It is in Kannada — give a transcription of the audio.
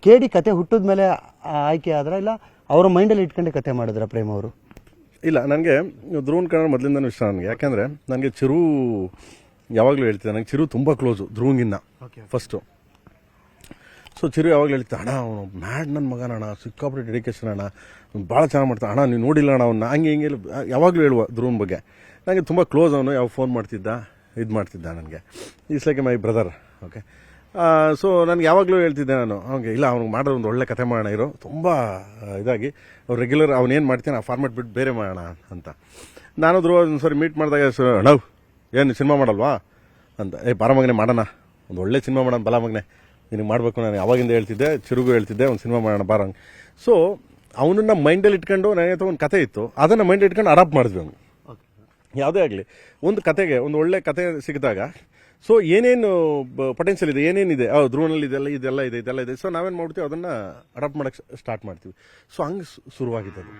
ಕೇಳಿ ಕತೆ ಹುಟ್ಟಿದ ಮೇಲೆ ಆಯ್ಕೆ ಆದ್ರೆ ಇಲ್ಲ ಅವರ ಮೈಂಡಲ್ಲಿ ಇಟ್ಕೊಂಡೆ ಕತೆ ಮಾಡಿದ್ರ ಪ್ರೇಮ್ ಅವರು? ಇಲ್ಲ, ನನಗೆ ಧ್ರುವನ್ ಕನ್ನಡ ಮೊದಲಿಂದನೂ ಇಷ್ಟ ನನಗೆ. ಯಾಕೆಂದರೆ ನನಗೆ ಚಿರು ಯಾವಾಗಲೂ ಹೇಳ್ತಿದ್ದೆ, ನನಗೆ ಚಿರು ತುಂಬ ಕ್ಲೋಸು ಧ್ರುವಂಗಿನ್ನ ಫಸ್ಟು. ಸೊ ಚಿರು ಯಾವಾಗಲೂ ಹೇಳ್ತಿದ್ದೆ, ಅಣ್ಣ ಅವನು ಮ್ಯಾಡ್ ನನ್ನ ಮಗನ ಅಣ್ಣ, ಸಿಕ್ಕಾಪಟ್ಟೆ ಡೆಡಿಕೇಶನ್ ಅಣ್ಣ, ಭಾಳ ಚೆನ್ನಾಗಿ ಮಾಡ್ತಾನೆ ಅಣ್ಣ, ನೀವು ನೋಡಿಲ್ಲ ಅಣ್ಣ ಅವನ್ನ, ಹಂಗೆ ಹಿಂಗೆ ಯಾವಾಗಲೂ ಹೇಳುವ ಧ್ರುವನ್ ಬಗ್ಗೆ. ನನಗೆ ತುಂಬ ಕ್ಲೋಸ್ ಅವನು, ಯಾವ ಫೋನ್ ಮಾಡ್ತಿದ್ದ, ಇದು ಮಾಡ್ತಿದ್ದ ನನಗೆ. Is like my brother. Okay. So ನನಗೆ ಯಾವಾಗಲೂ ಹೇಳ್ತಿದ್ದೆ ನಾನು ಅವ್ನಿಗೆ, ಇಲ್ಲ ಅವ್ನಿಗೆ ಮಾಡೋದು ಒಂದು ಒಳ್ಳೆ ಕತೆ ಮಾಡೋಣ ಇರೋ, ತುಂಬ ಇದಾಗಿ ಅವ್ರು ರೆಗ್ಯುಲರ್ ಅವನೇನು ಮಾಡ್ತೀನಿ ಆ ಫಾರ್ಮೆಟ್ ಬಿಟ್ಟು ಬೇರೆ ಮಾಡೋಣ ಅಂತ. ನಾನು ಧ್ರುವ ಒಂದು ಸರಿ ಮೀಟ್ ಮಾಡಿದಾಗ, ಅಣ್ಣ ಏನು ಸಿನಿಮಾ ಮಾಡಲ್ವಾ ಅಂತ, ಬಾರ ಮಗನೇ ಮಾಡೋಣ, ಒಂದು ಒಳ್ಳೆ ಸಿನಿಮಾ ಮಾಡೋಣ ಬಲ ಮಗನೇ, ನಿನಗೆ ಮಾಡಬೇಕು. ನಾನು ಯಾವಾಗಿಂದ ಹೇಳ್ತಿದ್ದೆ, ಚಿರುಗೂ ಹೇಳ್ತಿದ್ದೆ, ಒಂದು ಸಿನಿಮಾ ಮಾಡೋಣ ಬಾರಂಗೆ. ಸೊ ಅವನನ್ನ ಮೈಂಡಲ್ಲಿ ಇಟ್ಕೊಂಡು ನನಗೆ ಒಂದು ಕತೆ ಇತ್ತು, ಅದನ್ನು ಮೈಂಡಲ್ಲಿ ಇಟ್ಕೊಂಡು ಅಡಾಪ್ಟ್ ಮಾಡಿದ್ವಿ ಅವ್ನು. ಯಾವುದೇ ಆಗಲಿ ಒಂದು ಕತೆಗೆ ಒಂದು ಒಳ್ಳೆ ಕತೆ ಸಿಕ್ಕಿದಾಗ ಸೊ ಏನೇನು ಪೊಟೆನ್ಷಿಯಲ್ ಇದೆ, ಏನೇನಿದೆ, ಧ್ರುವನಲ್ಲಿ ಇದೆಲ್ಲ ಇದೆ. ಸೊ ನಾವೇನು ಮಾಡ್ತೀವಿ, ಅದನ್ನು ಅಡಾಪ್ಟ್ ಮಾಡೋಕ್ಕೆ ಸ್ಟಾರ್ಟ್ ಮಾಡ್ತೀವಿ. ಸೊ ಹಂಗೆ ಶುರುವಾಗಿದ್ದು ಅದು.